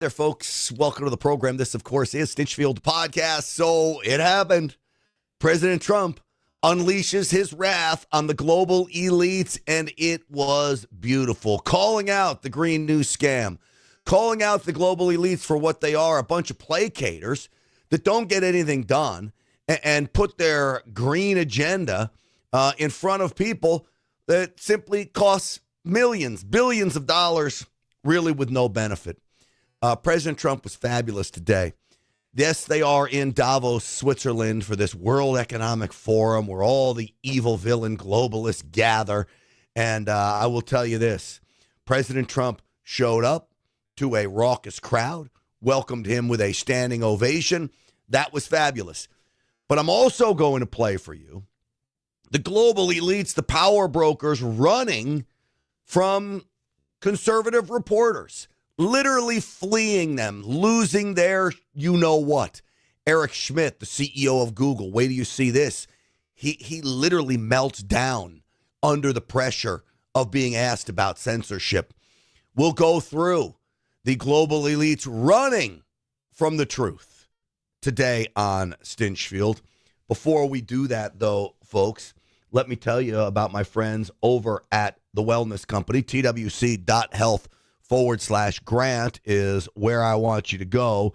There, folks. Welcome to the program. This, of course, is Stinchfield Podcast. So it happened. President Trump unleashes his wrath on the global elites, and it was beautiful. Calling out the Green New Scam, calling out the global elites for what they are, a bunch of placaters that don't get anything done and put their green agenda in front of people that simply costs millions, billions of dollars, really with no benefit. President Trump was fabulous today. Yes, they are in Davos, Switzerland for this World Economic Forum where all the evil villain globalists gather. And I will tell you this, President Trump showed up to a raucous crowd, welcomed him with a standing ovation. That was fabulous. But I'm also going to play for you the global elites, the power brokers running from conservative reporters, literally fleeing them, losing their you-know-what. Eric Schmidt, the CEO of Google, wait till you see this. He literally melts down under the pressure of being asked about censorship. We'll go through the global elites running from the truth today on Stinchfield. Before we do that, though, folks, let me tell you about my friends over at the Wellness Company. twc.health/Grant is where I want you to go.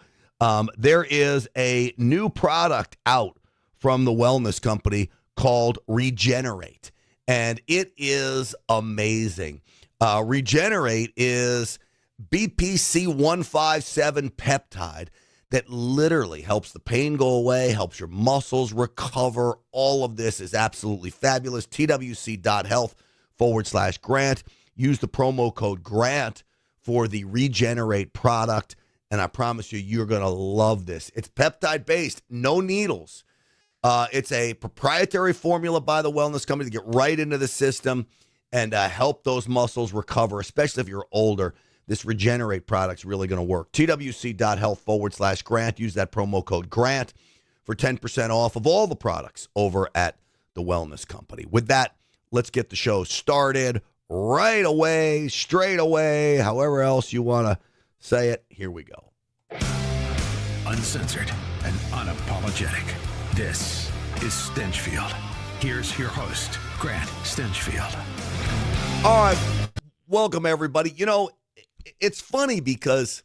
There is a new product out from the Wellness Company called Regenerate, and it is amazing. Regenerate is BPC 157 peptide that literally helps the pain go away, helps your muscles recover. All of this is absolutely fabulous. twc.health/Grant. Use the promo code GRANT for the Regenerate product, and I promise you, you're going to love this. It's peptide-based, no needles. It's a proprietary formula by the Wellness Company to get right into the system and help those muscles recover, especially if you're older. This Regenerate product's really going to work. twc.health/Grant. Use that promo code GRANT for 10% off of all the products over at the Wellness Company. With that, let's get the show started right away, straight away, however else you want to say it. Here we go. Uncensored and unapologetic. This is Stinchfield. Here's your host, Grant Stinchfield. All right. Welcome, everybody. You know, it's funny because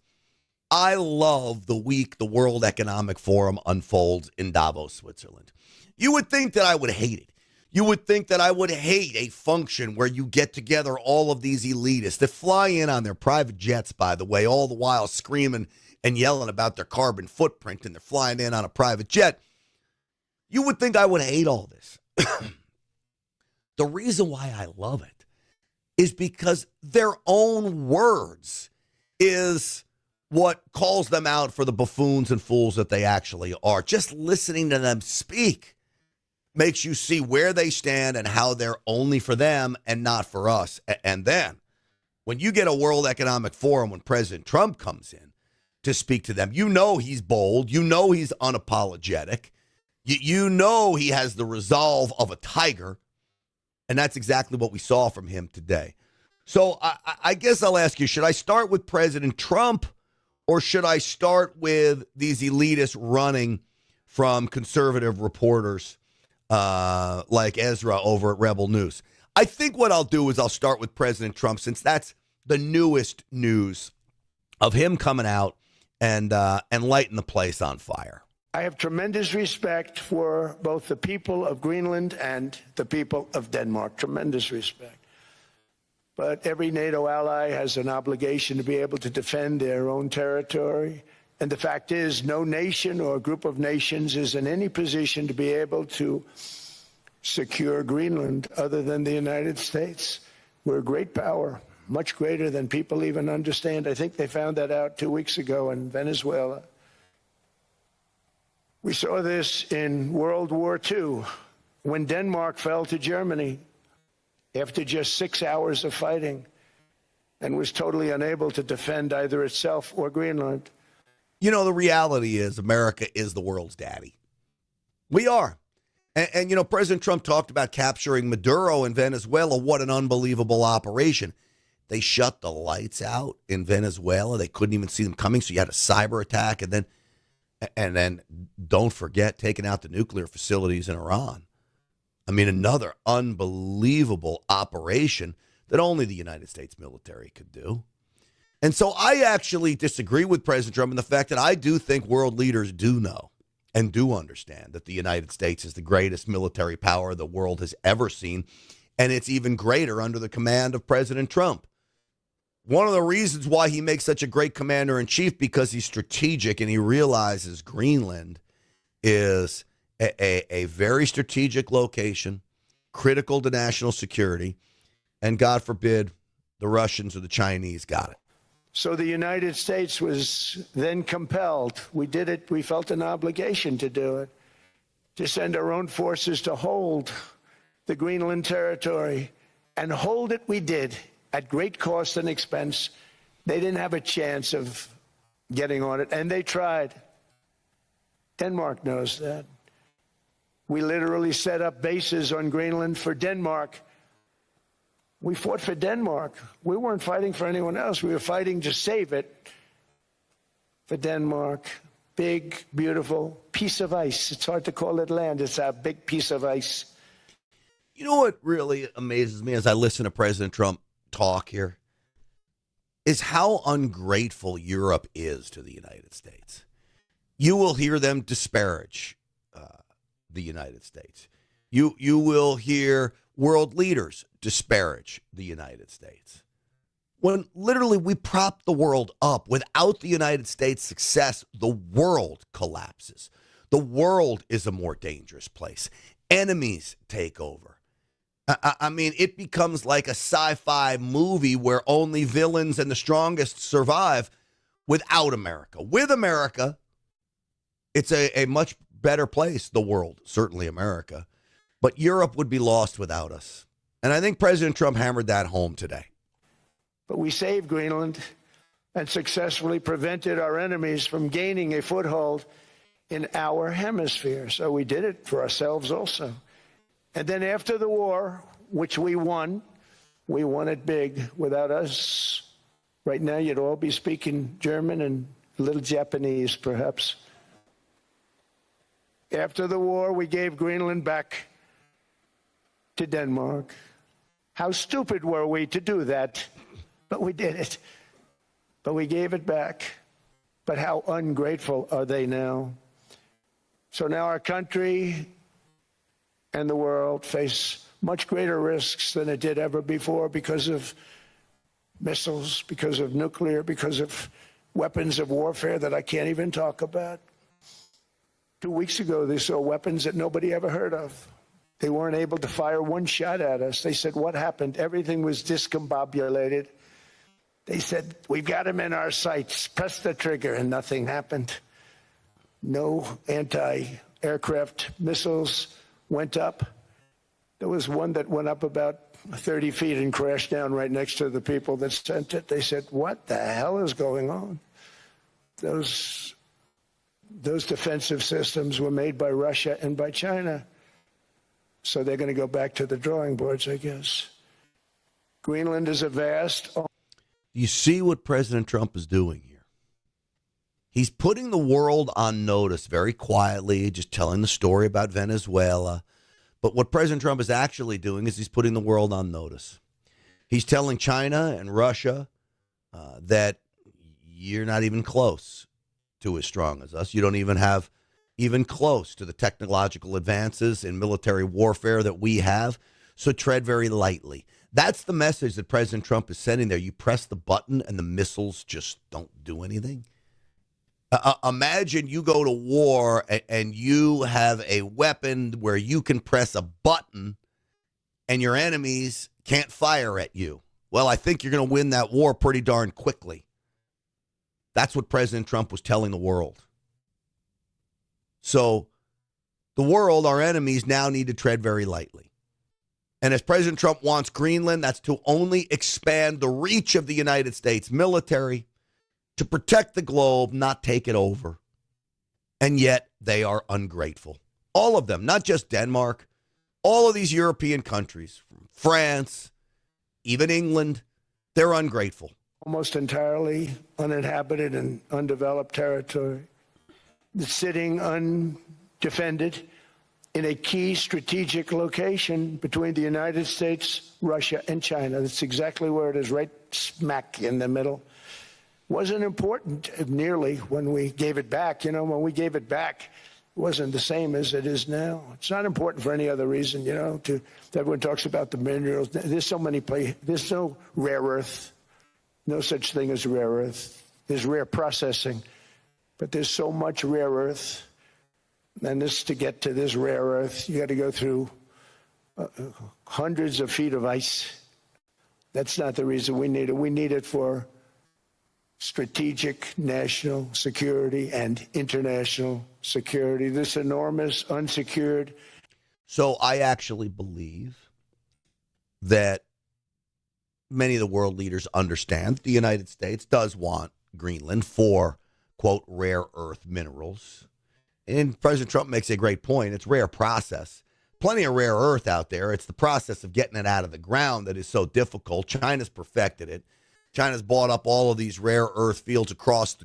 I love the week the World Economic Forum unfolds in Davos, Switzerland. You would think that I would hate it. You would think that I would hate a function where you get together all of these elitists that fly in on their private jets, by the way, all the while screaming and yelling about their carbon footprint, and they're flying in on a private jet. You would think I would hate all this. The reason why I love it is because their own words is what calls them out for the buffoons and fools that they actually are. Just listening to them speak makes you see where they stand and how they're only for them and not for us. And then when you get a World Economic Forum, when President Trump comes in to speak to them, you know he's bold. You know he's unapologetic. You know he has the resolve of a tiger. And that's exactly what we saw from him today. So I guess I'll ask you, should I start with President Trump or should I start with these elitists running from conservative reporters like Ezra over at Rebel News? I think what I'll do is I'll start with President Trump, since that's the newest news of him coming out and lighting the place on fire. I have tremendous respect for both the people of Greenland and the people of Denmark. Tremendous respect. But every NATO ally has an obligation to be able to defend their own territory. And the fact is, no nation or group of nations is in any position to be able to secure Greenland other than the United States. We're a great power, much greater than people even understand. I think they found that out 2 weeks ago in Venezuela. We saw this in World War II, when Denmark fell to Germany after just 6 hours of fighting and was totally unable to defend either itself or Greenland. You know, the reality is America is the world's daddy. We are. And you know, President Trump talked about capturing Maduro in Venezuela. What an unbelievable operation. They shut the lights out in Venezuela. They couldn't even see them coming, so you had a cyber attack, and then don't forget taking out the nuclear facilities in Iran. I mean, another unbelievable operation that only the United States military could do. And so I actually disagree with President Trump in the fact that I do think world leaders do know and do understand that the United States is the greatest military power the world has ever seen, and it's even greater under the command of President Trump. One of the reasons why he makes such a great commander-in-chief, because he's strategic and he realizes Greenland is a very strategic location, critical to national security, and God forbid the Russians or the Chinese got it. So the United States was then compelled. We did it. We felt an obligation to do it, to send our own forces to hold the Greenland territory. And hold it we did at great cost and expense. They didn't have a chance of getting on it, and they tried. Denmark knows that. We literally set up bases on Greenland for Denmark. We fought for Denmark. We weren't fighting for anyone else. We were fighting to save it for Denmark. Big, beautiful piece of ice. It's hard to call it land. It's a big piece of ice. You know what really amazes me as I listen to President Trump talk here is how ungrateful Europe is to the United States. You will hear them disparage the United States. You will hear world leaders disparage the United States. When literally we prop the world up. Without the United States' success, the world collapses. The world is a more dangerous place. Enemies take over. I mean, it becomes like a sci-fi movie where only villains and the strongest survive without America. With America, it's a much better place, the world, certainly America. But Europe would be lost without us. And I think President Trump hammered that home today. But we saved Greenland and successfully prevented our enemies from gaining a foothold in our hemisphere. So we did it for ourselves also. And then after the war, which we won it big. Without us, right now you'd all be speaking German and a little Japanese, perhaps. After the war, we gave Greenland back to Denmark. How stupid were we to do that? But we did it. But we gave it back. But how ungrateful are they now? So now our country and the world face much greater risks than it did ever before because of missiles, because of nuclear, because of weapons of warfare that I can't even talk about. 2 weeks ago, they saw weapons that nobody ever heard of. They weren't able to fire one shot at us. They said, what happened? Everything was discombobulated. They said, we've got them in our sights. Press the trigger, and nothing happened. No anti-aircraft missiles went up. There was one that went up about 30 feet and crashed down right next to the people that sent it. They said, what the hell is going on? Those defensive systems were made by Russia and by China. So they're going to go back to the drawing boards, I guess. Greenland is a vast... You see what President Trump is doing here? He's putting the world on notice very quietly, just telling the story about Venezuela. But what President Trump is actually doing is he's putting the world on notice. He's telling China and Russia that you're not even close to as strong as us. You don't even have even close to the technological advances in military warfare that we have. So tread very lightly. That's the message that President Trump is sending there. You press the button and the missiles just don't do anything. Imagine you go to war and you have a weapon where you can press a button and your enemies can't fire at you. Well, I think you're going to win that war pretty darn quickly. That's what President Trump was telling the world. So the world, our enemies, now need to tread very lightly. And as President Trump wants Greenland, that's to only expand the reach of the United States military to protect the globe, not take it over. And yet they are ungrateful. All of them, not just Denmark, all of these European countries, from France, even England, They're ungrateful. Almost entirely uninhabited and undeveloped territory, sitting undefended in a key strategic location between the United States, Russia, and China. That's exactly where it is, right smack in the middle. Wasn't important nearly when we gave it back. You know, when we gave it back, it wasn't the same as it is now. It's not important for any other reason, you know, everyone talks about the minerals. There's so many places. There's no rare earth. No such thing as rare earth. There's rare processing, but there's so much rare earth. And to get to this rare earth, you got to go through hundreds of feet of ice. That's not the reason we need it. We need it for strategic national security and international security. This enormous unsecured. So I actually believe that many of the world leaders understand the United States does want Greenland for, quote, rare earth minerals. And President Trump makes a great point. It's rare process. Plenty of rare earth out there. It's the process of getting it out of the ground that is so difficult. China's perfected it. China's bought up all of these rare earth fields across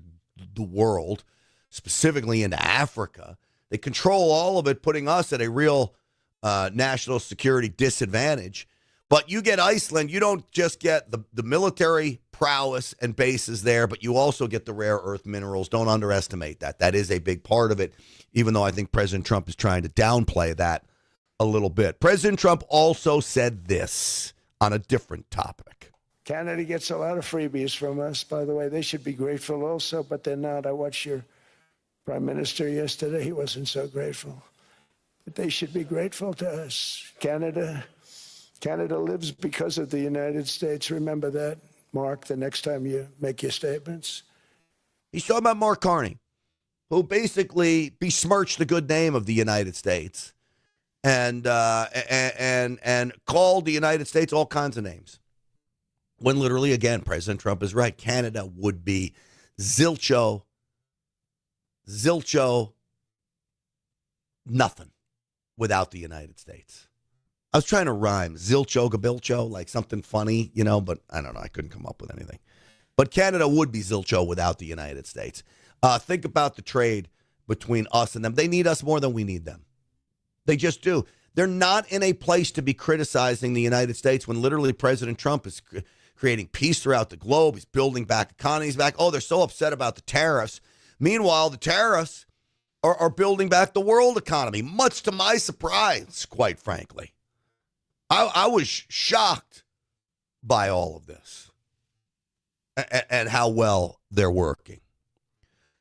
the world, specifically into Africa. They control all of it, putting us at a real national security disadvantage. But you get Iceland, you don't just get the military prowess and bases there, but you also get the rare earth minerals. Don't underestimate that. That is a big part of it, even though I think President Trump is trying to downplay that a little bit. President Trump also said this on a different topic. Canada gets a lot of freebies from us, by the way. They should be grateful also, but they're not. I watched your prime minister yesterday. He wasn't so grateful. But they should be grateful to us. Canada lives because of the United States. Remember that, Mark, the next time you make your statements. He's talking about Mark Carney, who basically besmirched the good name of the United States and called the United States all kinds of names. When literally, again, President Trump is right. Canada would be zilcho, nothing without the United States. I was trying to rhyme zilcho, gabilcho, like something funny, you know, but I don't know. I couldn't come up with anything. But Canada would be zilcho without the United States. Think about the trade between us and them. They need us more than we need them. They just do. They're not in a place to be criticizing the United States when literally President Trump is creating peace throughout the globe. He's building back economies back. Oh, they're so upset about the tariffs. Meanwhile, the tariffs are building back the world economy, much to my surprise, quite frankly. I was shocked by all of this and how well they're working.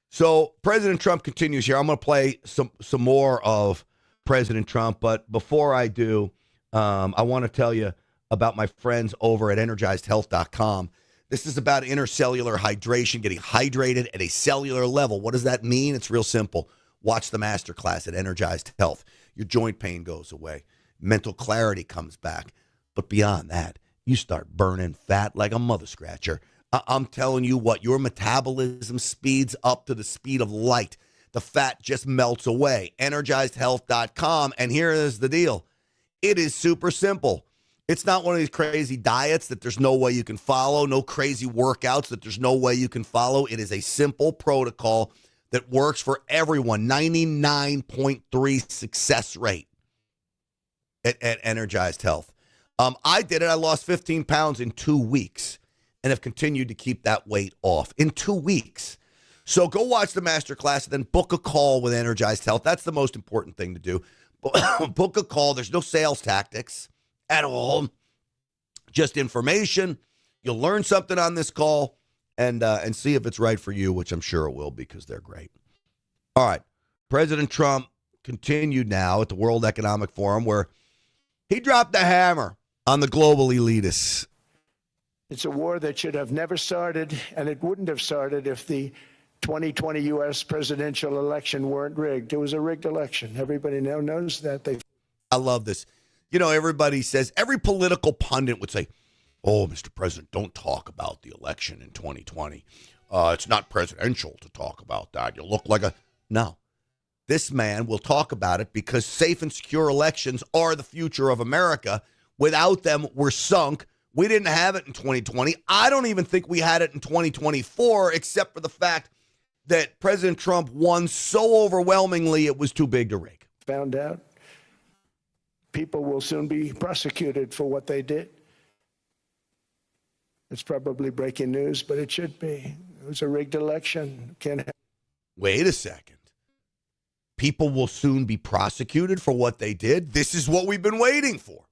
So President Trump continues here. I'm going to play some more of President Trump, but before I do, I want to tell you about my friends over at energizedhealth.com. This is about intercellular hydration, getting hydrated at a cellular level. What does that mean? It's real simple. Watch the masterclass at Energized Health. Your joint pain goes away. Mental clarity comes back. But beyond that, you start burning fat like a mother scratcher. I'm telling you what, your metabolism speeds up to the speed of light. The fat just melts away. EnergizedHealth.com. And here is the deal. It is super simple. It's not one of these crazy diets that there's no way you can follow, no crazy workouts that there's no way you can follow. It is a simple protocol that works for everyone. 99.3 success rate at Energized Health. I did it. I lost 15 pounds in 2 weeks and have continued to keep that weight off in 2 weeks. So go watch the masterclass and then book a call with Energized Health. That's the most important thing to do. Book a call. There's no sales tactics at all. Just information. You'll learn something on this call and see if it's right for you, which I'm sure it will because they're great. All right. President Trump continued now at the World Economic Forum where he dropped the hammer on the global elitists. It's a war that should have never started, and it wouldn't have started if the 2020 U.S. presidential election weren't rigged. It was a rigged election. Everybody now knows that. I love this. You know, everybody says, every political pundit would say, oh, Mr. President, don't talk about the election in 2020. It's not presidential to talk about that. You look like a... No. This man will talk about it because safe and secure elections are the future of America. Without them, we're sunk. We didn't have it in 2020. I don't even think we had it in 2024, except for the fact that President Trump won so overwhelmingly it was too big to rig. Found out. People will soon be prosecuted for what they did. It's probably breaking news, but it should be. It was a rigged election. Wait a second. People will soon be prosecuted for what they did? This is what we've been waiting for.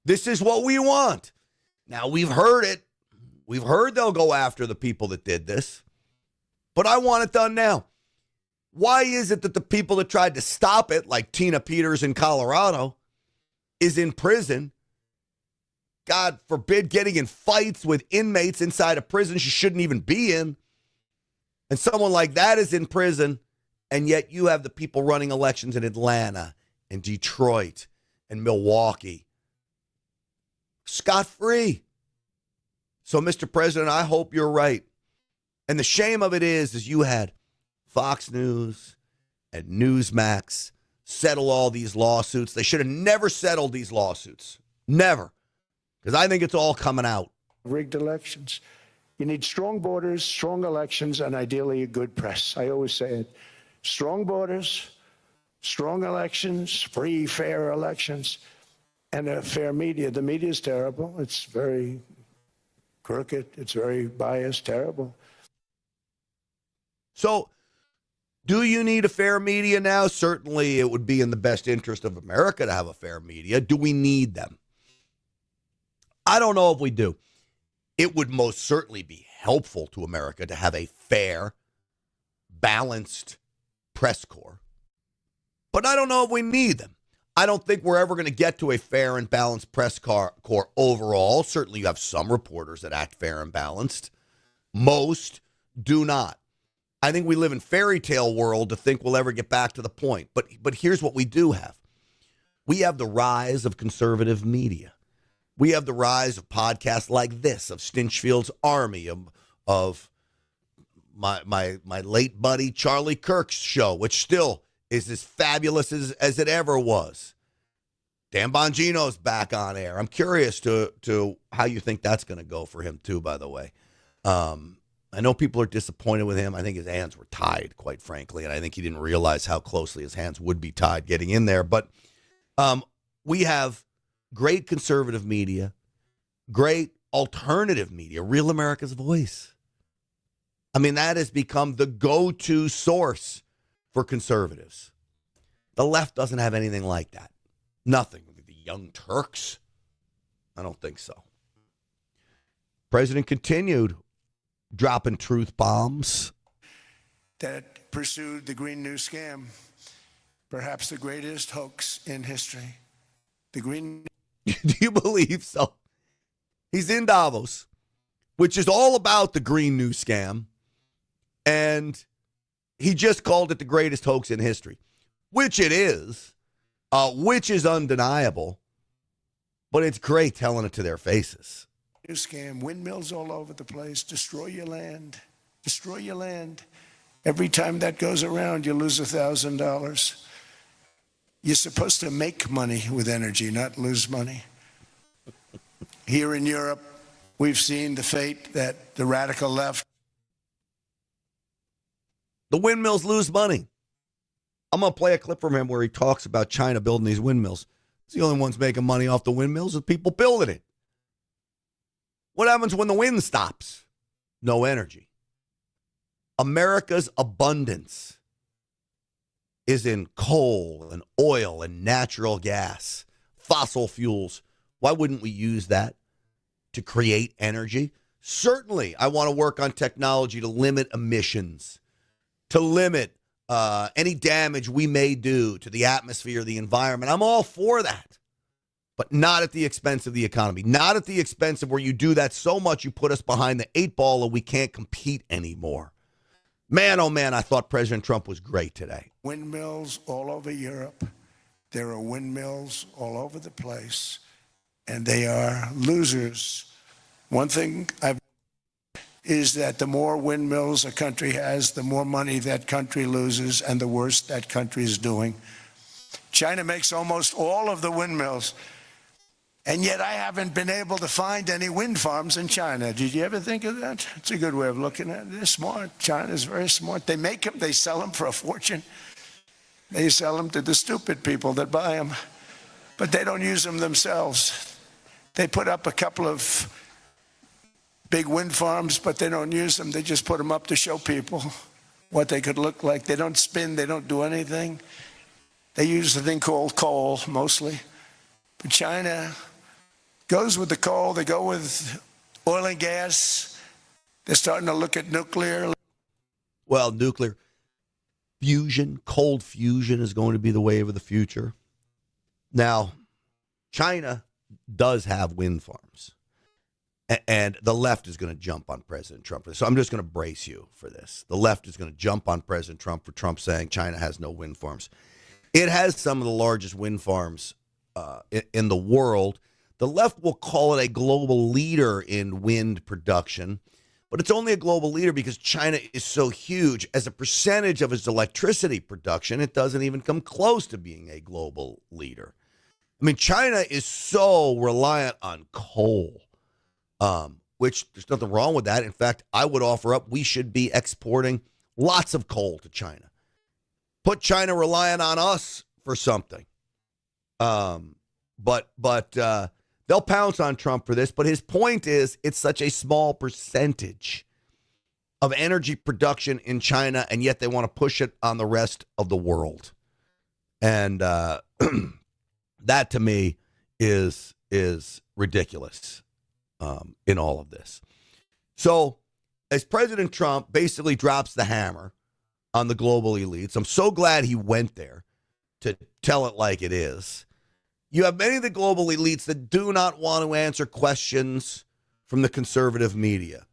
This is what we want. Now, we've heard it. We've heard they'll go after the people that did this. But I want it done now. Why is it that the people that tried to stop it, like Tina Peters in Colorado, is in prison? God forbid getting in fights with inmates inside a prison she shouldn't even be in. And someone like that is in prison, and yet you have the people running elections in Atlanta and Detroit and Milwaukee scot-free. So, Mr. President, I hope you're right. And the shame of it is you had Fox News and Newsmax settle all these lawsuits. They should have never settled these lawsuits. Never. Because I think it's all coming out. Rigged elections. You need strong borders, strong elections, and ideally a good press. I always say it. Strong borders, strong elections, free, fair elections, and a fair media. The media is terrible. It's very crooked. It's very biased, terrible. So, do you need a fair media now? Certainly it would be in the best interest of America to have a fair media. Do we need them? I don't know if we do. It would most certainly be helpful to America to have a fair, balanced press corps. But I don't know if we need them. I don't think we're ever going to get to a fair and balanced press corps overall. Certainly you have some reporters that act fair and balanced. Most do not. I think we live in fairy tale world to think we'll ever get back to the point. But here's what we do have. We have the rise of conservative media. We have the rise of podcasts like this, of Stinchfield's Army, of my late buddy Charlie Kirk's show, which still is as fabulous as it ever was. Dan Bongino's back on air. I'm curious to how you think that's going to go for him too, by the way. I know people are disappointed with him. I think his hands were tied, quite frankly, and I think he didn't realize how closely his hands would be tied getting in there. But we have great conservative media, great alternative media, Real America's Voice. I mean, that has become the go-to source for conservatives. The left doesn't have anything like that. Nothing. The Young Turks? I don't think so. President continued dropping truth bombs. That pursued the Green New Scam, perhaps the greatest hoax in history. The Green. Do you believe so? He's in Davos, which is all about the Green New Scam, and he just called it the greatest hoax in history, which it is, which is undeniable, but it's great telling it to their faces. New scam, windmills all over the place, destroy your land. Every time that goes around, you lose $1,000. You're supposed to make money with energy, not lose money. Here in Europe, we've seen the fate that the radical left. The windmills lose money. I'm going to play a clip from him where he talks about China building these windmills. It's the only ones making money off the windmills is people building it. What happens when the wind stops? No energy. America's abundance is in coal and oil and natural gas, fossil fuels. Why wouldn't we use that to create energy? Certainly, I want to work on technology to limit emissions, to limit any damage we may do to the atmosphere, the environment. I'm all for that. But not at the expense of the economy. Not at the expense of where you do that so much you put us behind the 8-ball and we can't compete anymore. Man, oh man, I thought President Trump was great today. Windmills all over Europe. There are windmills all over the place. And they are losers. One thing is that the more windmills a country has, the more money that country loses and the worse that country is doing. China makes almost all of the windmills. And yet I haven't been able to find any wind farms in China. Did you ever think of that? It's a good way of looking at it. They're smart. China's very smart. They make them, they sell them for a fortune. They sell them to the stupid people that buy them. But they don't use them themselves. They put up a couple of big wind farms, but they don't use them. They just put them up to show people what they could look like. They don't spin. They don't do anything. They use the thing called coal, mostly. But China goes with the coal. They go with oil and gas. They're starting to look at nuclear. Well, nuclear fusion, cold fusion is going to be the wave of the future. Now, China does have wind farms. And the left is going to jump on President Trump. So I'm just going to brace you for this. The left is going to jump on President Trump for Trump saying China has no wind farms. It has some of the largest wind farms in the world. The left will call it a global leader in wind production, but it's only a global leader because China is so huge. As a percentage of its electricity production, it doesn't even come close to being a global leader. I mean, China is so reliant on coal. Which there's nothing wrong with that. In fact, I would offer up we should be exporting lots of coal to China. Put China reliant on us for something. But they'll pounce on Trump for this. But his point is it's such a small percentage of energy production in China, and yet they want to push it on the rest of the world. And that to me is ridiculous. In all of this. So as President Trump basically drops the hammer on the global elites, I'm so glad he went there to tell it like it is. You have many of the global elites that do not want to answer questions from the conservative media.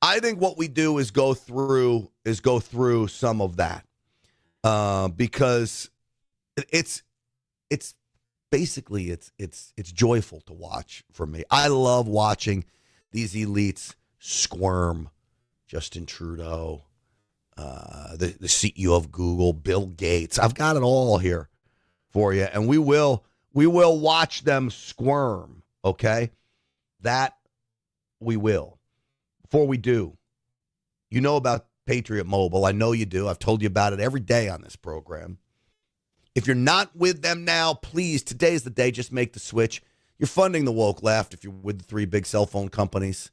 I think what we do is go through some of that because it's basically, it's joyful to watch for me. I love watching these elites squirm. Justin Trudeau, the CEO of Google, Bill Gates. I've got it all here for you, and we will watch them squirm. Okay, that we will. Before we do, you know about Patriot Mobile. I know you do. I've told you about it every day on this program. If you're not with them now, please, today's the day. Just make the switch. You're funding the woke left if you're with the three big cell phone companies.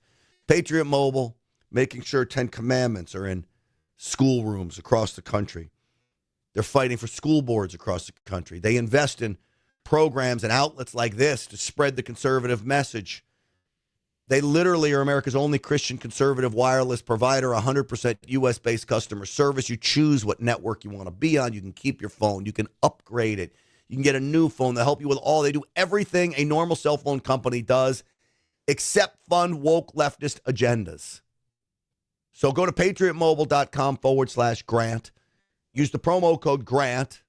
Patriot Mobile, making sure 10 commandments are in schoolrooms across the country. They're fighting for school boards across the country. They invest in programs and outlets like this to spread the conservative message. They literally are America's only Christian conservative wireless provider, 100% U.S.-based customer service. You choose what network you want to be on. You can keep your phone. You can upgrade it. You can get a new phone. They'll help you with all. They do everything a normal cell phone company does except fund woke leftist agendas. So go to patriotmobile.com/grant. Use the promo code GRANT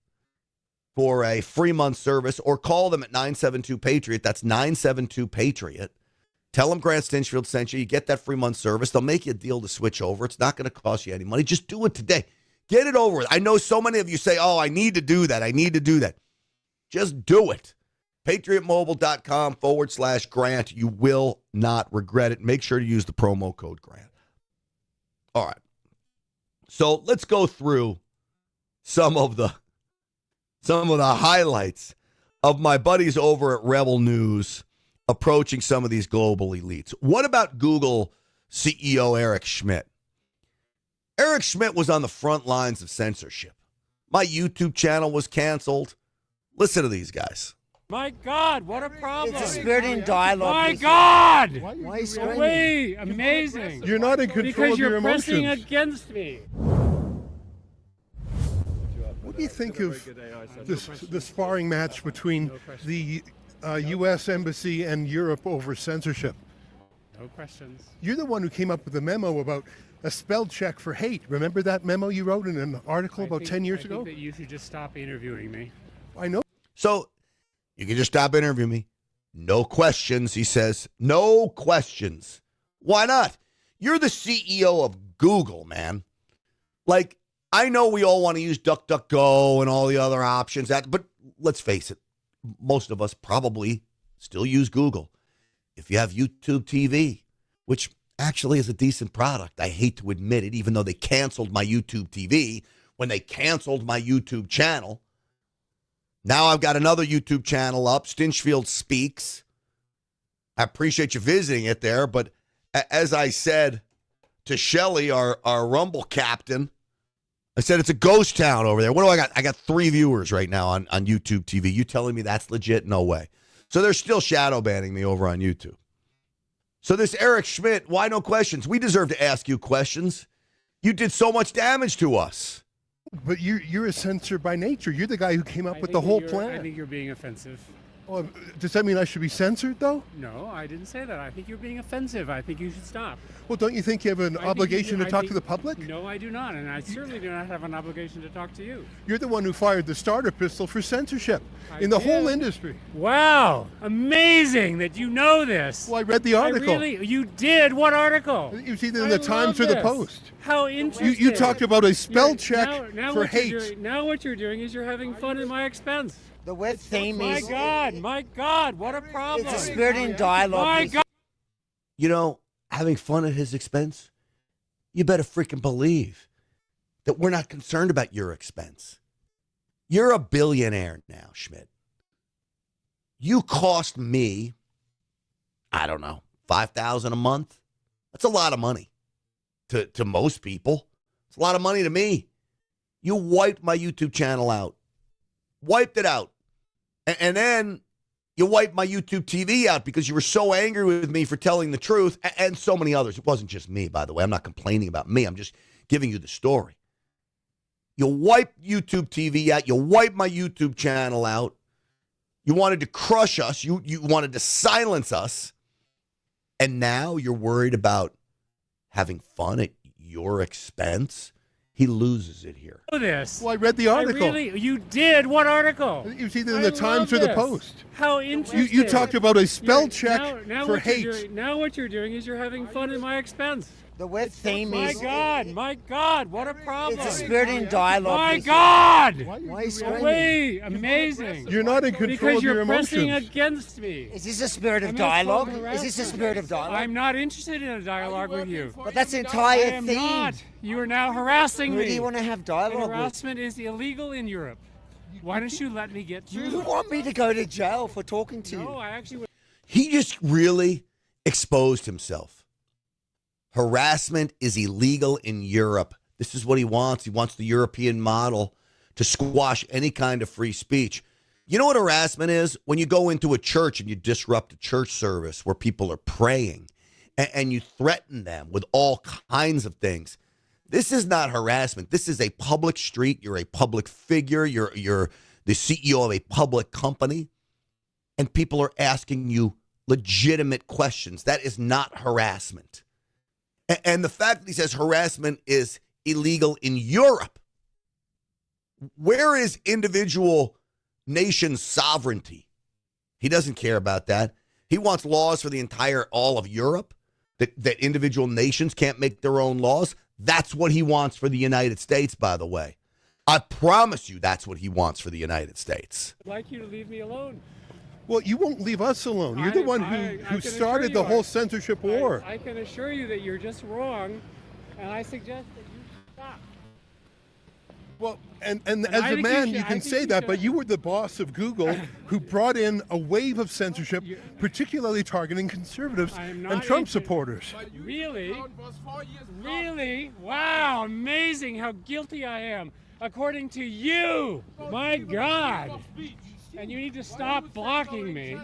for a free month service or call them at 972-PATRIOT. That's 972-PATRIOT. Tell them Grant Stinchfield sent you. You get that free month service. They'll make you a deal to switch over. It's not going to cost you any money. Just do it today. Get it over with. I know so many of you say, oh, I need to do that. I need to do that. Just do it. PatriotMobile.com/Grant. You will not regret it. Make sure to use the promo code GRANT. All right. So let's go through some of the highlights of my buddies over at Rebel News approaching some of these global elites. What about Google CEO Eric Schmidt? Eric Schmidt was on the front lines of censorship. My YouTube channel was canceled. Listen to these guys. My God, what a problem. It's a spirit in dialogue. My God! Why are you screaming? Way, amazing. You're not in control of your emotions. Because you're emotions. pressing against me. What do you think of the sparring match between the U.S. Embassy and Europe over censorship? No questions. You're the one who came up with the memo about a spell check for hate. Remember that memo you wrote in an article about 10 years ago? I think that you should just stop interviewing me. I know. So you can just stop interviewing me. No questions, he says. No questions. Why not? You're the CEO of Google, man. Like, I know we all want to use DuckDuckGo and all the other options, but let's face it, most of us probably still use Google. If you have YouTube TV, which actually is a decent product, I hate to admit it, even though they canceled my YouTube TV when they canceled my YouTube channel. Now I've got another YouTube channel up, Stinchfield Speaks. I appreciate you visiting it there, but as I said to Shelly, our Rumble captain, I said it's a ghost town over there. What do I got? I got 3 viewers right now on YouTube TV. You telling me that's legit? No way. So they're still shadow banning me over on YouTube. So this Eric Schmidt, why no questions? We deserve to ask you questions. You did so much damage to us. But you're a censor by nature. You're the guy who came up with the whole plan. I think you're being offensive. Well, does that mean I should be censored, though? No, I didn't say that. I think you're being offensive. I think you should stop. Well, don't you think you have an obligation to talk to the public? No, I do not, and I certainly do not have an obligation to talk to you. You're the one who fired the starter pistol for censorship in the whole industry. Wow, amazing that you know this. Well, I read the article. You did? What article? It was either in the Times or the Post. How interesting. You talked about a spell check for hate. Now what you're doing is you're having fun at my expense. The web theme My is... God, what a problem. It's a spirit in dialogue. My God. You know, having fun at his expense, you better freaking believe that we're not concerned about your expense. You're a billionaire now, Schmidt. You cost me, I don't know, $5,000 a month. That's a lot of money to most people. It's a lot of money to me. You wiped my YouTube channel out. Wiped it out. And then you wiped my YouTube TV out because you were so angry with me for telling the truth, and so many others. It wasn't just me, by the way. I'm not complaining about me. I'm just giving you the story. You wiped YouTube TV out. You wiped my YouTube channel out. You wanted to crush us. You wanted to silence us. And now you're worried about having fun at your expense. He loses it here. This. Well, I read the article. You did? What article? It was either in the Times or the Post. How interesting. You talked about a spell check for hate. Now what you're doing is you're having fun at my expense. The web theme is... My God, what a problem. It's a spirit in dialogue. My God! Why are you screaming? Way, amazing. You're not in control because of your you're pressing emotions. against me. Is this a spirit of dialogue? Is this a spirit of dialogue? I'm not interested in a dialogue with you. But that's the I entire am theme. not. You are now harassing Who me. do you want to have dialogue with? Harassment is illegal in Europe. Why don't you let me get through? You want me to go to jail for talking to you? No, I actually would. He just really exposed himself. Harassment is illegal in Europe. This is what he wants. He wants the European model to squash any kind of free speech. You know what harassment is? When you go into a church and you disrupt a church service where people are praying and you threaten them with all kinds of things. This is not harassment. This is a public street. You're a public figure. You're the CEO of a public company, and people are asking you legitimate questions. That is not harassment. And the fact that he says harassment is illegal in Europe, where is individual nation sovereignty? He doesn't care about that. He wants laws for all of Europe, that individual nations can't make their own laws. That's what he wants for the United States, by the way. I promise you that's what he wants for the United States. I'd like you to leave me alone. Well, you won't leave us alone. You're the one who started the whole censorship war. I can assure you that you're just wrong, and I suggest that you stop. Well, and as a man, you can say that, but you were the boss of Google who brought in a wave of censorship, particularly targeting conservatives and Trump supporters. Really? Really? Wow, amazing how guilty I am, according to you. My God. And you need to stop blocking me.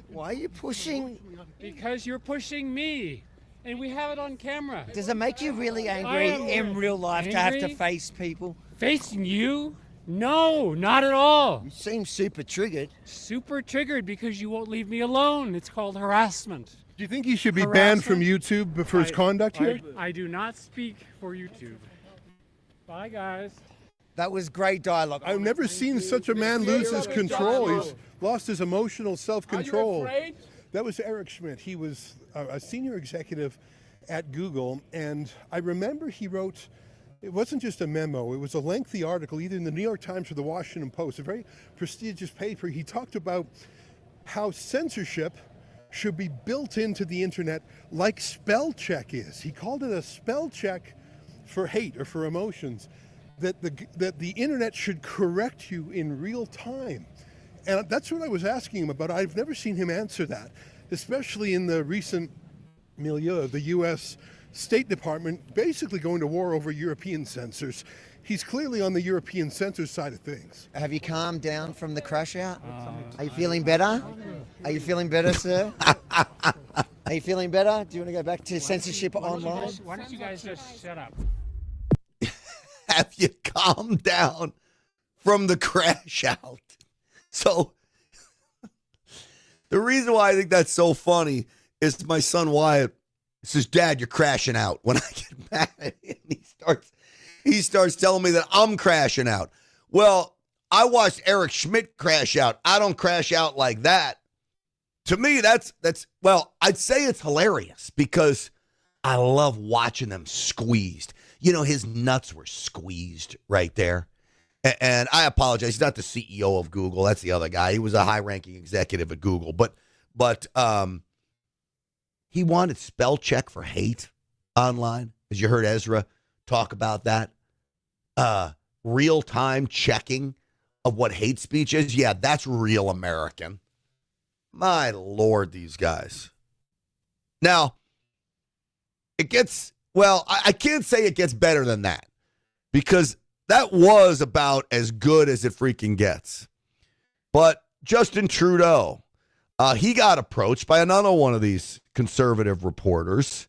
Why are you pushing? Because you're pushing me. And we have it on camera. Does it make you really angry in real life to have to face people? Facing you? No, not at all. You seem super triggered. Super triggered because you won't leave me alone. It's called harassment. Do you think he should be banned from YouTube for his conduct here? I do not speak for YouTube. Bye, guys. That was great dialogue. I've never seen such a man lose his control. He's lost his emotional self-control. That was Eric Schmidt. He was a senior executive at Google, and I remember he wrote, it wasn't just a memo, it was a lengthy article, either in the New York Times or the Washington Post, a very prestigious paper. He talked about how censorship should be built into the internet like spell check is. He called it a spell check for hate or for emotions, that the internet should correct you in real time. And that's what I was asking him about. I've never seen him answer that, especially in the recent milieu of the U.S. State Department basically going to war over European censors. He's clearly on the European censor side of things. Have you calmed down from the crash out? Are you feeling better? Are you feeling better, sir? Are you feeling better? Do you want to go back to censorship online? Why don't you guys just shut up? Have you calmed down from the crash out? So the reason why I think that's so funny is my son Wyatt says, "Dad, you're crashing out." When I get mad at him, he starts telling me that I'm crashing out. Well, I watched Eric Schmidt crash out. I don't crash out like that. To me, that's well, I'd say it's hilarious because I love watching them squeezed. You know, his nuts were squeezed right there. And I apologize. He's not the CEO of Google. That's the other guy. He was a high-ranking executive at Google. But he wanted spell check for hate online. As you heard Ezra talk about that. Real-time checking of what hate speech is. Yeah, that's real American. My Lord, these guys. Now, it gets, well, I can't say it gets better than that because that was about as good as it freaking gets. But Justin Trudeau, he got approached by another one of these conservative reporters.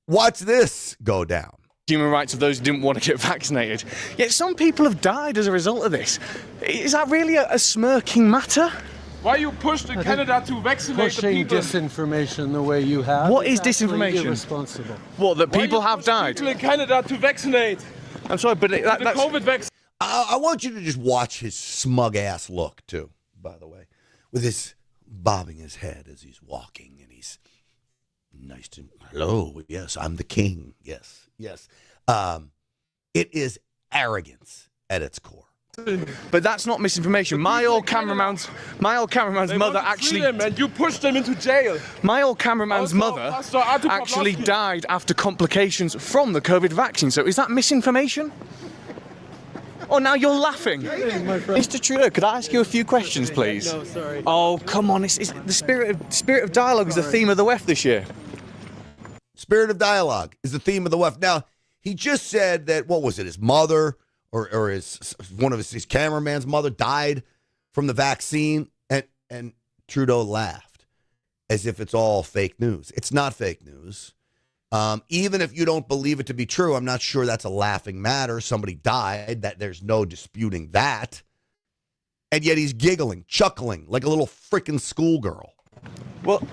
Watch this go down. Human rights of those who didn't want to get vaccinated. Yet some people have died as a result of this. Is that really a smirking matter? Why you pushed Canada to vaccinate the pushing people? disinformation the way you have? What is disinformation? Irresponsible. What, that Why people you have pushed died? people in Canada to vaccinate. I'm sorry, but The that's... COVID vaccine. I want you to just watch his smug ass look too, by the way, with his bobbing his head as he's walking and he's nice to, hello, yes, I'm the king. Yes. It is arrogance at its core. But that's not misinformation. My old cameraman's mother actually... And you pushed them into jail. My old cameraman's mother actually died after complications from the COVID vaccine. So is that misinformation? Oh, now you're laughing. Mr. Trudeau, could I ask you a few questions, please? No, sorry. Oh, come on. It's the spirit of dialogue is the theme of the WEF this year. Spirit of dialogue is the theme of the WEF. Now, he just said that, what was it, his mother or one of his cameraman's mother died from the vaccine, and Trudeau laughed as if it's all fake news. It's not fake news. Even if you don't believe it to be true, I'm not sure that's a laughing matter. Somebody died, that there's no disputing that. And yet he's giggling, chuckling like a little freaking schoolgirl. Well,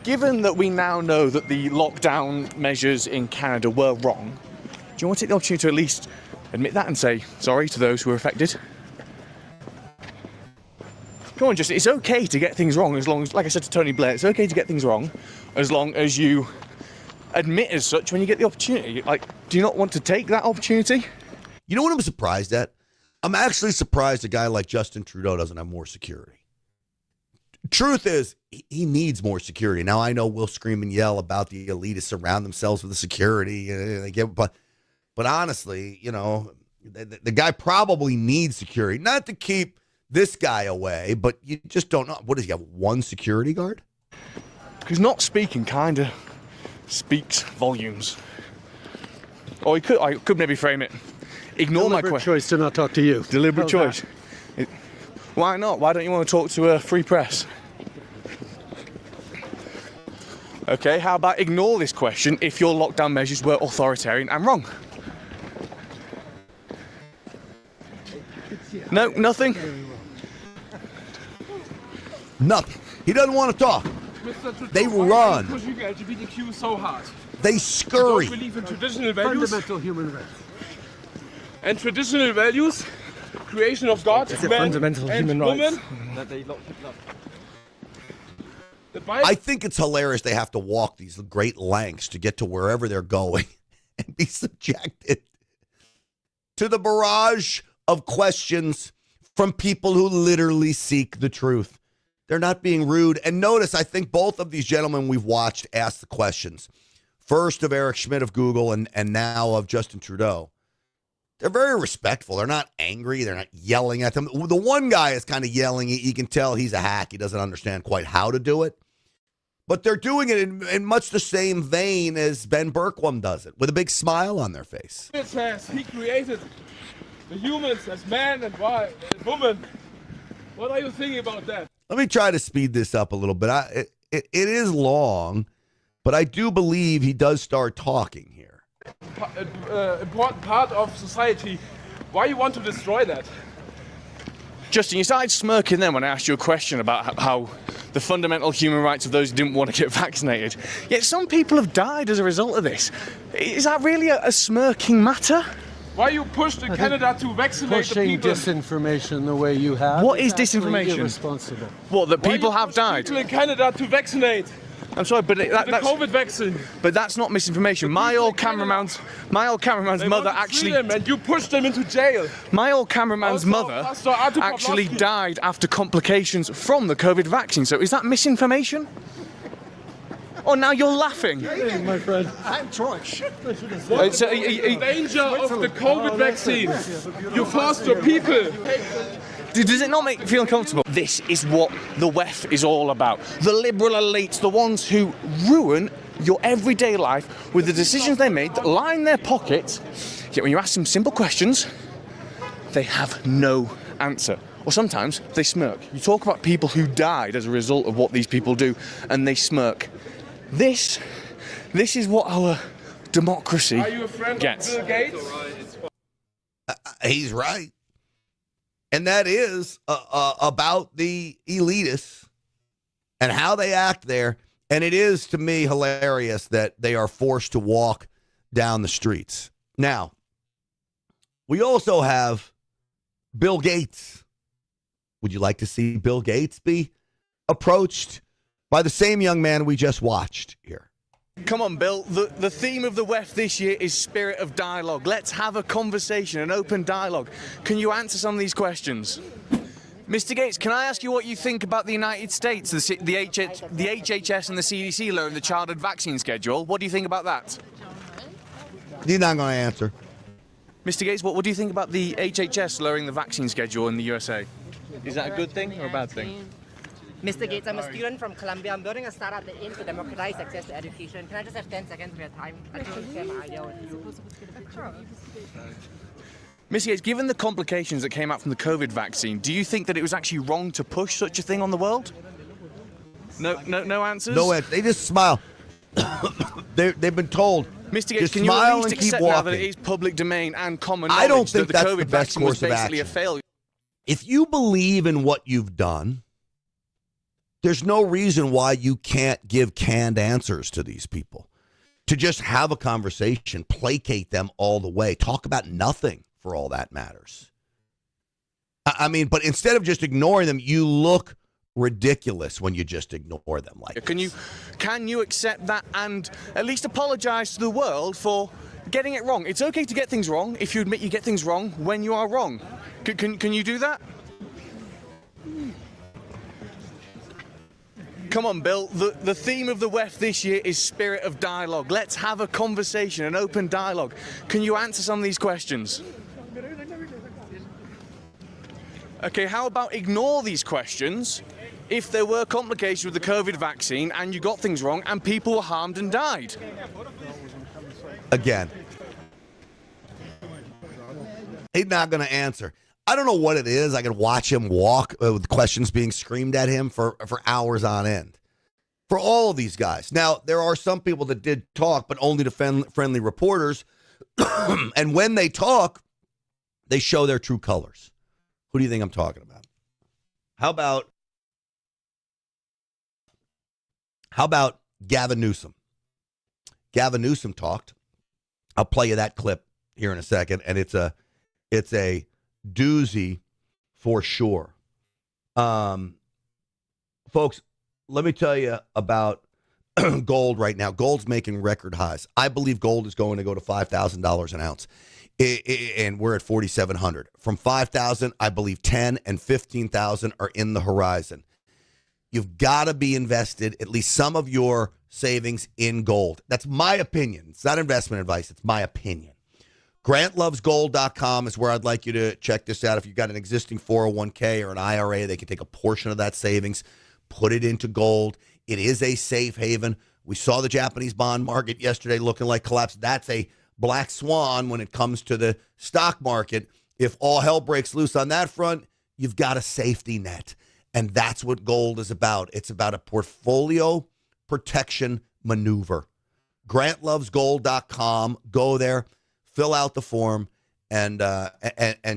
given that we now know that the lockdown measures in Canada were wrong, do you want to take the opportunity to at least admit that and say sorry to those who were affected? Come on, just it's okay to get things wrong as long as, like I said to Tony Blair, it's okay to get things wrong as long as you admit as such when you get the opportunity. Like, do you not want to take that opportunity? You know what I'm surprised at? I'm actually surprised a guy like Justin Trudeau doesn't have more security. Truth is, he needs more security. Now, I know we'll scream and yell about the elitists surround themselves with the security, but honestly, you know, the guy probably needs security. Not to keep this guy away, but you just don't know. What does he have, one security guard? Because not speaking kind of speaks volumes. Or I could maybe frame it. Ignore my question. Choice to not talk to you. Deliberate How's choice. Why not? Why don't you want to talk to a free press? Okay, how about ignore this question if your lockdown measures were authoritarian and wrong? No, nothing? Nothing. He doesn't want to talk. They run. Why are you pushing LGBTQ so hard? They scurry. You don't believe in traditional values. Fundamental human rights. And traditional values, creation of God, It's a man fundamental and human woman. rights that they lock people up. The Bible I think it's hilarious they have to walk these great lengths to get to wherever they're going and be subjected to the barrage of questions from people who literally seek the truth. They're not being rude. And notice, I think both of these gentlemen we've watched ask the questions. First of Eric Schmidt of Google and now of Justin Trudeau. They're very respectful. They're not angry. They're not yelling at them. The one guy is kind of yelling. You can tell he's a hack. He doesn't understand quite how to do it. But they're doing it in much the same vein as Ben Bergquam does it, with a big smile on their face. It says he created the humans as man and woman. What are you thinking about that? Let me try to speed this up a little bit. It is long, but I do believe he does start talking here. Important part of society. Why you want to destroy that? Justin, you started smirking then when I asked you a question about how the fundamental human rights of those who didn't want to get vaccinated. Yet some people have died as a result of this. Is that really a smirking matter? Why you pushed Canada to vaccinate the Pushing people? disinformation the way you have. What is disinformation? Irresponsible. What, that people have died? People in Canada to vaccinate. I'm sorry, but The COVID vaccine. But that's not misinformation. My old cameraman's mother actually. And you pushed them into jail. My old cameraman's mother actually died after complications from the COVID vaccine. So is that misinformation? Oh, now you're laughing. Hey, my friend. I'm George. What's the danger of the COVID vaccine? You forced your people. Does it not make you feel uncomfortable? This is what the WEF is all about. The liberal elites, the ones who ruin your everyday life with the decisions they made that line their pockets. Yet when you ask them simple questions, they have no answer. Or sometimes they smirk. You talk about people who died as a result of what these people do, and they smirk. This is what our democracy gets. Are you a friend of Bill Gates? He's right. And that is about the elitists and how they act there. And it is, to me, hilarious that they are forced to walk down the streets. Now, we also have Bill Gates. Would you like to see Bill Gates be approached by the same young man we just watched here? Come on, Bill. The theme of the WEF this year is spirit of dialogue. Let's have a conversation, an open dialogue. Can you answer some of these questions? Mr. Gates, can I ask you what you think about the United States, the HHS and the CDC lowering the childhood vaccine schedule? What do you think about that? He's not going to answer. Mr. Gates, what do you think about the HHS lowering the vaccine schedule in the USA? Is that a good thing or a bad thing? Mr. Gates, I'm a student from Columbia. I'm building a startup that aims to democratize access to education. Can I just have 10 seconds of your time? I just want to share my idea with you. Mr. Gates, given the complications that came out from the COVID vaccine, do you think that it was actually wrong to push such a thing on the world? No answers? No answers. They just smile. They've been told. Mr. Gates, can you at least accept now that it is public domain and common knowledge I don't think that the that's COVID the best vaccine was course of basically action. a failure? If you believe in what you've done, there's no reason why you can't give canned answers to these people. To just have a conversation, placate them all the way, talk about nothing for all that matters. I mean, but instead of just ignoring them, you look ridiculous when you just ignore them like Can you accept that and at least apologize to the world for getting it wrong? It's okay to get things wrong if you admit you get things wrong when you are wrong. Can you do that? Come on, Bill. The theme of the WEF this year is spirit of dialogue. Let's have a conversation, an open dialogue. Can you answer some of these questions? Okay, how about ignore these questions if there were complications with the COVID vaccine and you got things wrong and people were harmed and died? Again, he's not going to answer. I don't know what it is. I could watch him walk with questions being screamed at him for hours on end. For all of these guys. Now, there are some people that did talk, but only to friendly reporters. And when they talk, they show their true colors. Who do you think I'm talking about? How about Gavin Newsom? Gavin Newsom talked. I'll play you that clip here in a second, and it's a doozy for sure. Folks, let me tell you about gold right now. Gold's making record highs. I believe gold is going to go to $5,000 an ounce. And we're at 4,700. From 5,000, I believe 10 and 15,000 are in the horizon. You've got to be invested, at least some of your savings, in gold. That's my opinion. It's not investment advice. It's my opinion. GrantLovesGold.com is where I'd like you to check this out. If you've got an existing 401k or an IRA, they can take a portion of that savings, put it into gold. It is a safe haven. We saw the Japanese bond market yesterday looking like collapse. That's a black swan when it comes to the stock market. If all hell breaks loose on that front, you've got a safety net. And that's what gold is about. It's about a portfolio protection maneuver. GrantLovesGold.com. Go there, fill out the form, and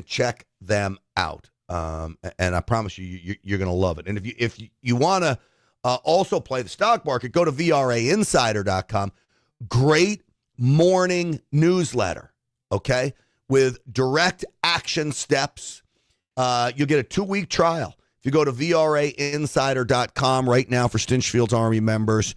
check them out. And I promise you're going to love it. And if you want to also play the stock market, go to VRAinsider.com. Great morning newsletter, okay, with direct action steps. You'll get a 2-week trial. If you go to VRAinsider.com right now for Stinchfield's Army members,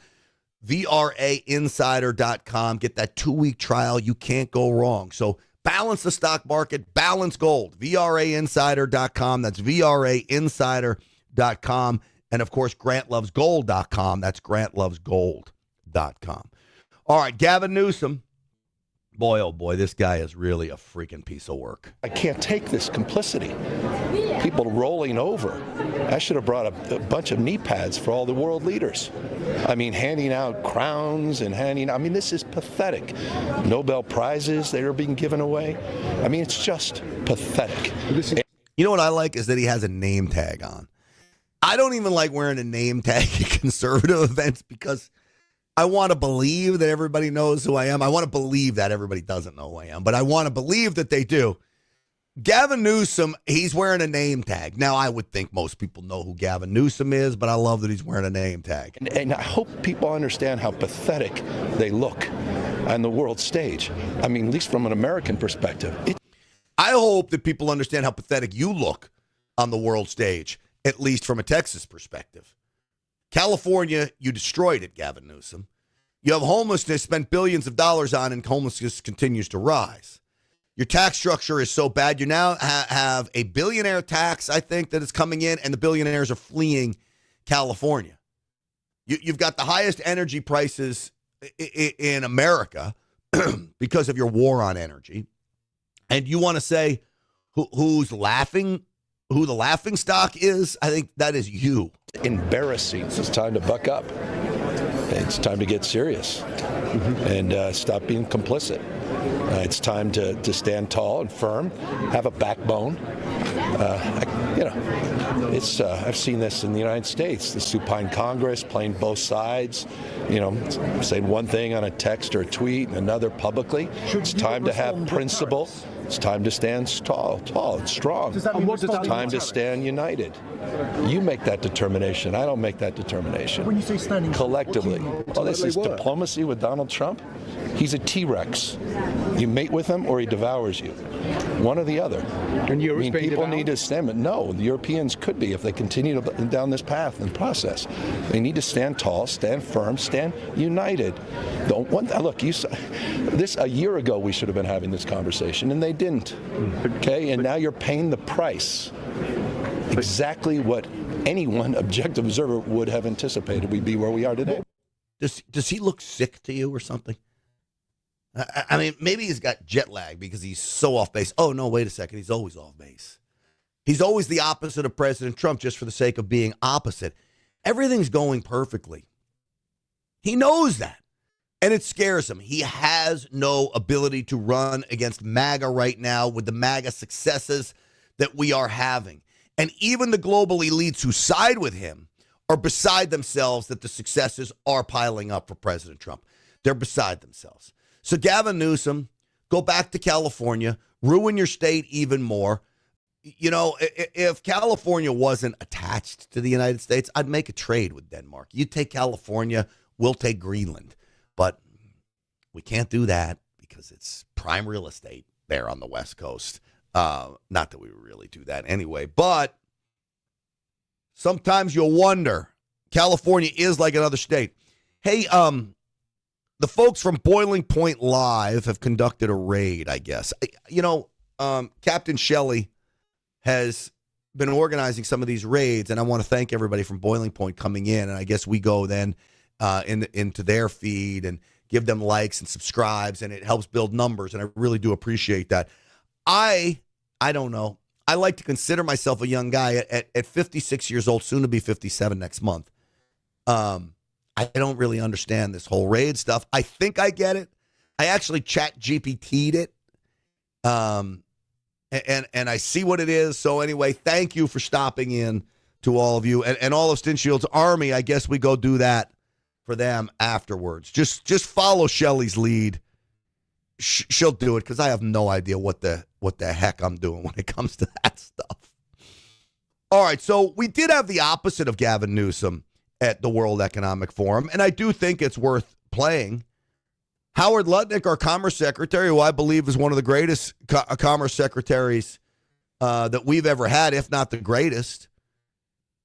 VRAinsider.com, get that 2-week trial. You can't go wrong. So balance the stock market, balance gold. VRAinsider.com. That's VRAinsider.com. And, of course, GrantLovesGold.com. That's GrantLovesGold.com. All right, Gavin Newsom. Boy, oh boy, this guy is really a freaking piece of work. I can't take this complicity. People rolling over. I should have brought a bunch of knee pads for all the world leaders. I mean, handing out crowns and this is pathetic. Nobel Prizes that are being given away. I mean, it's just pathetic. You know what I like is that he has a name tag on. I don't even like wearing a name tag at conservative events because I want to believe that everybody knows who I am. I want to believe that everybody doesn't know who I am, but I want to believe that they do. Gavin Newsom, he's wearing a name tag. Now, I would think most people know who Gavin Newsom is, but I love that he's wearing a name tag. And I hope people understand how pathetic they look on the world stage. I mean, at least from an American perspective. I hope that people understand how pathetic you look on the world stage, at least from a Texas perspective. California, you destroyed it, Gavin Newsom. You have homelessness spent billions of dollars on, and homelessness continues to rise. Your tax structure is so bad. You now have a billionaire tax, I think, that is coming in, and the billionaires are fleeing California. You've got the highest energy prices in America because of your war on energy. And you want to say who's laughing, who the laughing stock is? I think that is you. Embarrassing. It's time to buck up. It's time to get serious and stop being complicit. It's time to stand tall and firm, have a backbone. I've seen this in the United States, the supine Congress playing both sides, saying one thing on a text or a tweet and another publicly. It's time to have principle. It's time to stand tall and strong. It's time to stand united. You make that determination. I don't make that determination. When you say standing collectively. This is diplomacy with Donald Trump. He's a T-Rex. You mate with him or he devours you. One or the other. And people need to stand. But no, the Europeans could be if they continue down this path and process. They need to stand tall, stand firm, stand united. Look, a year ago we should have been having this conversation, and they didn't. Okay, and now you're paying the price. Exactly what anyone objective observer would have anticipated we'd be where we are today. Does he look sick to you or something? I mean, maybe he's got jet lag because he's so off base. Oh, no, wait a second. He's always off base. He's always the opposite of President Trump just for the sake of being opposite. Everything's going perfectly. He knows that. And it scares him. He has no ability to run against MAGA right now with the MAGA successes that we are having. And even the global elites who side with him are beside themselves that the successes are piling up for President Trump. They're beside themselves. So Gavin Newsom, go back to California, ruin your state even more. If California wasn't attached to the United States, I'd make a trade with Denmark. You take California, we'll take Greenland. But we can't do that because it's prime real estate there on the West Coast. Not that we really do that anyway, but sometimes you'll wonder. California is like another state. Hey, the folks from Boiling Point Live have conducted a raid, I guess. Captain Shelley has been organizing some of these raids, and I want to thank everybody from Boiling Point coming in, and I guess we go then into their feed and give them likes and subscribes, and it helps build numbers, and I really do appreciate that. I don't know. I like to consider myself a young guy at 56 years old, soon to be 57 next month. I don't really understand this whole raid stuff. I think I get it. I actually chat GPT'd it. And I see what it is. So anyway, thank you for stopping in to all of you. And all of Stinchfield's army, I guess we go do that for them afterwards. Just follow Shelley's lead. She'll do it because I have no idea what the heck I'm doing when it comes to that stuff. All right, so we did have the opposite of Gavin Newsom at the World Economic Forum, and I do think it's worth playing. Howard Lutnick, our Commerce Secretary, who I believe is one of the greatest Commerce Secretaries that we've ever had, if not the greatest,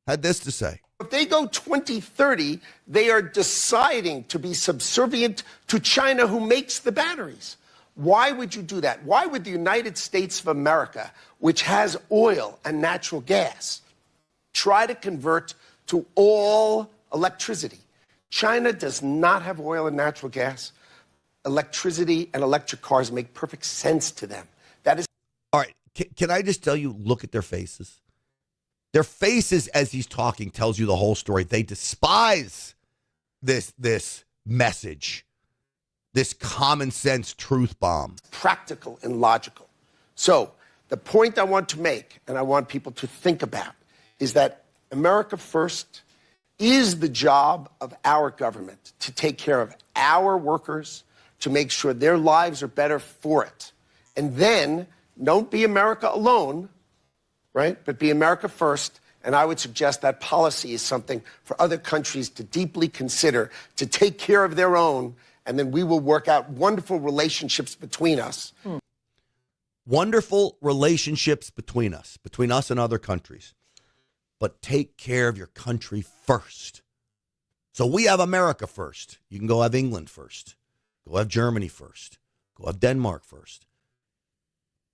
had this to say. If they go 2030, they are deciding to be subservient to China, who makes the batteries. Why would you do that? Why would the United States of America, which has oil and natural gas, try to convert to all electricity? China does not have oil and natural gas. Electricity and electric cars make perfect sense to them. That is. All right. Can I just tell you, look at their faces. Their faces as he's talking tells you the whole story. They despise this message, this common sense truth bomb. Practical and logical. So the point I want to make, and I want people to think about, is that America First is the job of our government to take care of our workers, to make sure their lives are better for it. And then don't be America alone, right? But be America first. And I would suggest that policy is something for other countries to deeply consider, to take care of their own, and then we will work out wonderful relationships between us. Wonderful relationships between us and other countries. But take care of your country first. So we have America first. You can go have England first. Go have Germany first. Go have Denmark first.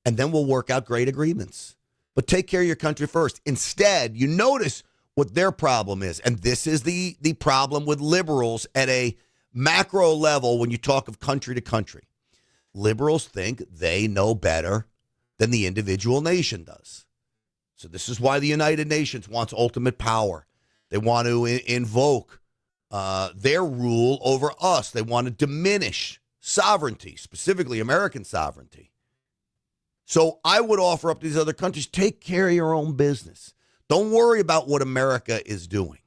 And then we'll work out great agreements. But take care of your country first. Instead, you notice what their problem is. And this is the problem with liberals at a macro level when you talk of country to country. Liberals think they know better than the individual nation does. So this is why the United Nations wants ultimate power. They want to invoke their rule over us. They want to diminish sovereignty, specifically American sovereignty. So I would offer up to these other countries, take care of your own business. Don't worry about what America is doing.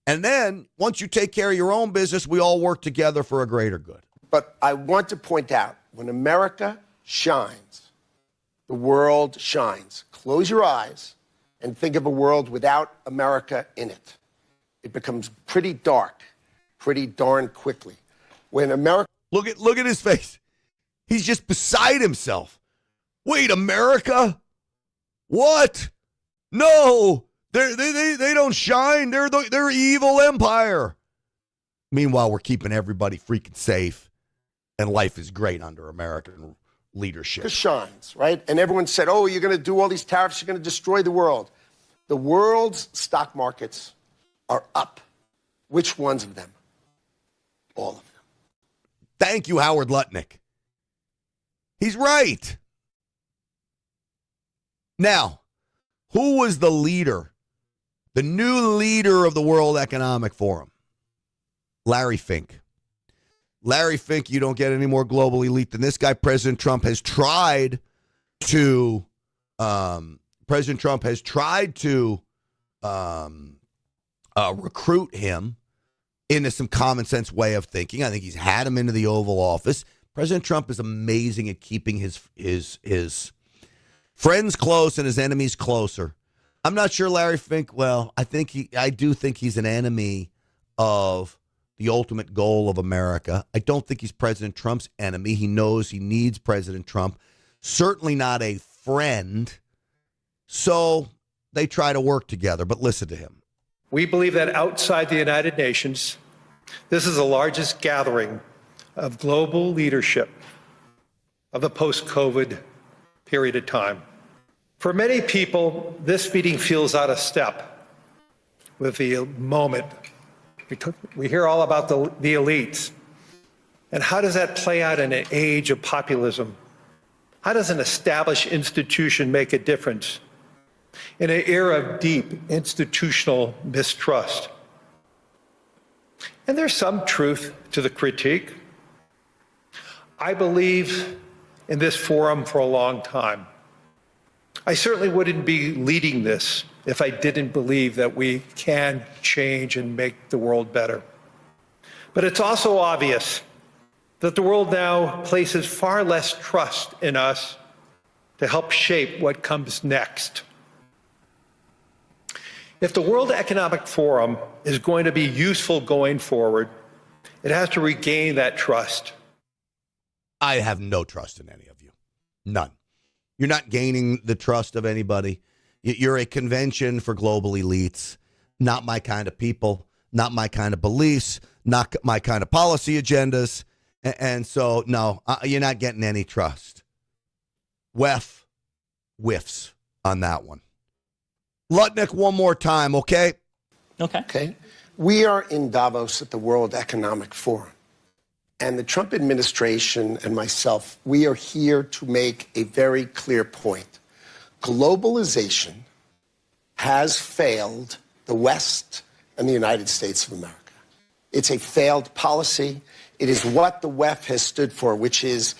And then once you take care of your own business, we all work together for a greater good. But I want to point out, when America shines, the world shines. Close your eyes and think of a world without America in it. It becomes pretty dark, pretty darn quickly. When America... Look at his face. He's just beside himself. Wait, America? What? No, they don't shine. They're evil empire. Meanwhile, we're keeping everybody freaking safe, and life is great under American leadership. It shines, right? And everyone said, oh, you're going to do all these tariffs, you're going to destroy the world. The world's stock markets are up. Which ones of them? All of them. Thank you, Howard Lutnick. He's right. Now, who was the leader, the new leader of the World Economic Forum? Larry Fink. Larry Fink, you don't get any more global elite than this guy. President Trump has tried to recruit him into some common sense way of thinking. I think he's had him into the Oval Office. President Trump is amazing at keeping his friends close and his enemies closer. I'm not sure Larry Fink, I do think he's an enemy of the ultimate goal of America. I don't think he's President Trump's enemy. He knows he needs President Trump. Certainly not a friend. So they try to work together, but listen to him. We believe that outside the United Nations, This is the largest gathering of global leadership of the post-COVID period of time. For many people, this meeting feels out of step with the moment. We hear all about the elites. And how does that play out in an age of populism? How does an established institution make a difference in an era of deep institutional mistrust? And there's some truth to the critique. I believe in this forum for a long time. I certainly wouldn't be leading this if I didn't believe that we can change and make the world better. But it's also obvious that the world now places far less trust in us to help shape what comes next. If the World Economic Forum is going to be useful going forward, it has to regain that trust. I have no trust in any of you. None. You're not gaining the trust of anybody. You're a convention for global elites, not my kind of people, not my kind of beliefs, not my kind of policy agendas. And so, no, you're not getting any trust. Whiffs on that one. Lutnick, one more time, okay? Okay. We are in Davos at the World Economic Forum. And the Trump administration and myself, we are here to make a very clear point. Globalization has failed the West and the United States of America. It's a failed policy. It is what the WEF has stood for, which is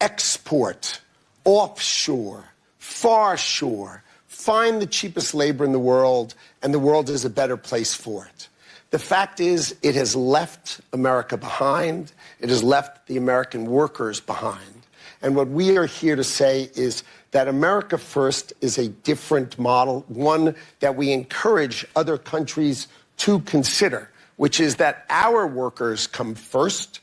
export, offshore, far shore, find the cheapest labor in the world, and the world is a better place for it. The fact is, it has left America behind. It has left the American workers behind. And what we are here to say is that America First is a different model, one that we encourage other countries to consider, which is that our workers come first.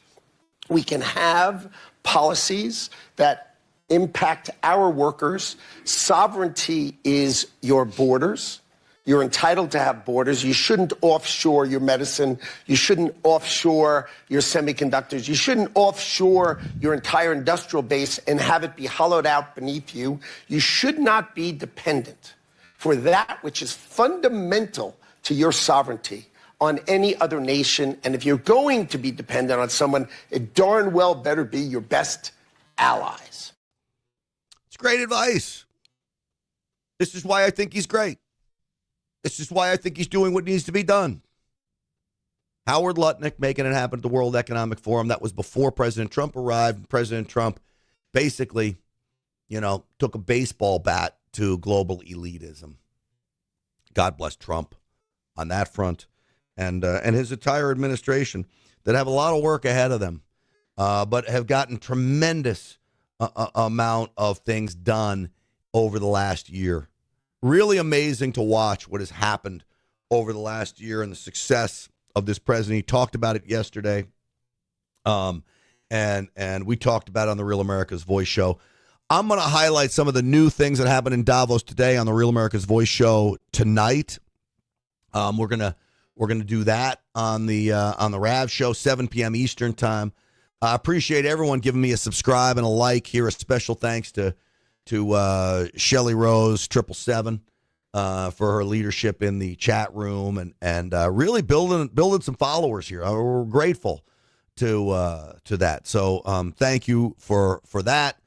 We can have policies that impact our workers. Sovereignty is your borders. You're entitled to have borders. You shouldn't offshore your medicine. You shouldn't offshore your semiconductors. You shouldn't offshore your entire industrial base and have it be hollowed out beneath you. You should not be dependent for that which is fundamental to your sovereignty on any other nation. And if you're going to be dependent on someone, it darn well better be your best allies. It's great advice. This is why I think he's great. This is why I think he's doing what needs to be done. Howard Lutnick making it happen at the World Economic Forum. That was before President Trump arrived. President Trump basically, took a baseball bat to global elitism. God bless Trump on that front and his entire administration that have a lot of work ahead of them, but have gotten tremendous amount of things done over the last year. Really amazing to watch what has happened over the last year and the success of this president. He talked about it yesterday, and we talked about it on the Real America's Voice show. I'm going to highlight some of the new things that happened in Davos today on the Real America's Voice show tonight. We're gonna do that on the Rav show, 7 p.m. Eastern time. I appreciate everyone giving me a subscribe and a like here. A special thanks to Shelly Rose 777 for her leadership in the chat room and really building some followers here. We're grateful to that. So thank you for that.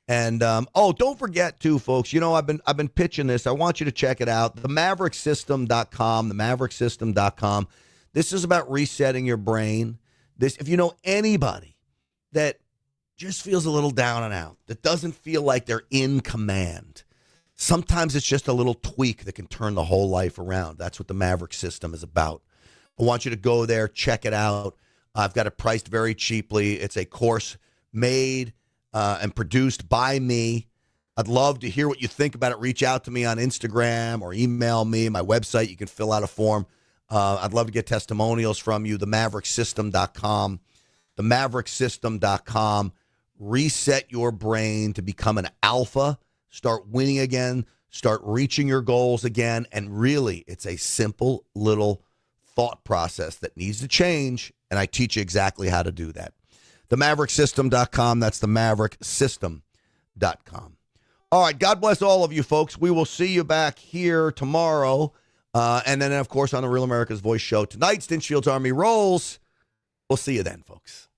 And don't forget too, folks. I've been pitching this. I want you to check it out. TheMaverickSystem.com. TheMaverickSystem.com. This is about resetting your brain. If you know anybody that just feels a little down and out, that doesn't feel like they're in command. Sometimes it's just a little tweak that can turn the whole life around. That's what the Maverick System is about. I want you to go there, check it out. I've got it priced very cheaply. It's a course made and produced by me. I'd love to hear what you think about it. Reach out to me on Instagram or email me. My website, you can fill out a form. I'd love to get testimonials from you. TheMaverickSystem.com. TheMaverickSystem.com. Reset your brain to become an alpha. Start winning again. Start reaching your goals again. And really, it's a simple little thought process that needs to change, and I teach you exactly how to do that. TheMaverickSystem.com. That's TheMaverickSystem.com. All right, God bless all of you, folks. We will see you back here tomorrow. And then, of course, on the Real America's Voice show tonight, Stinchfield's Army rolls. We'll see you then, folks.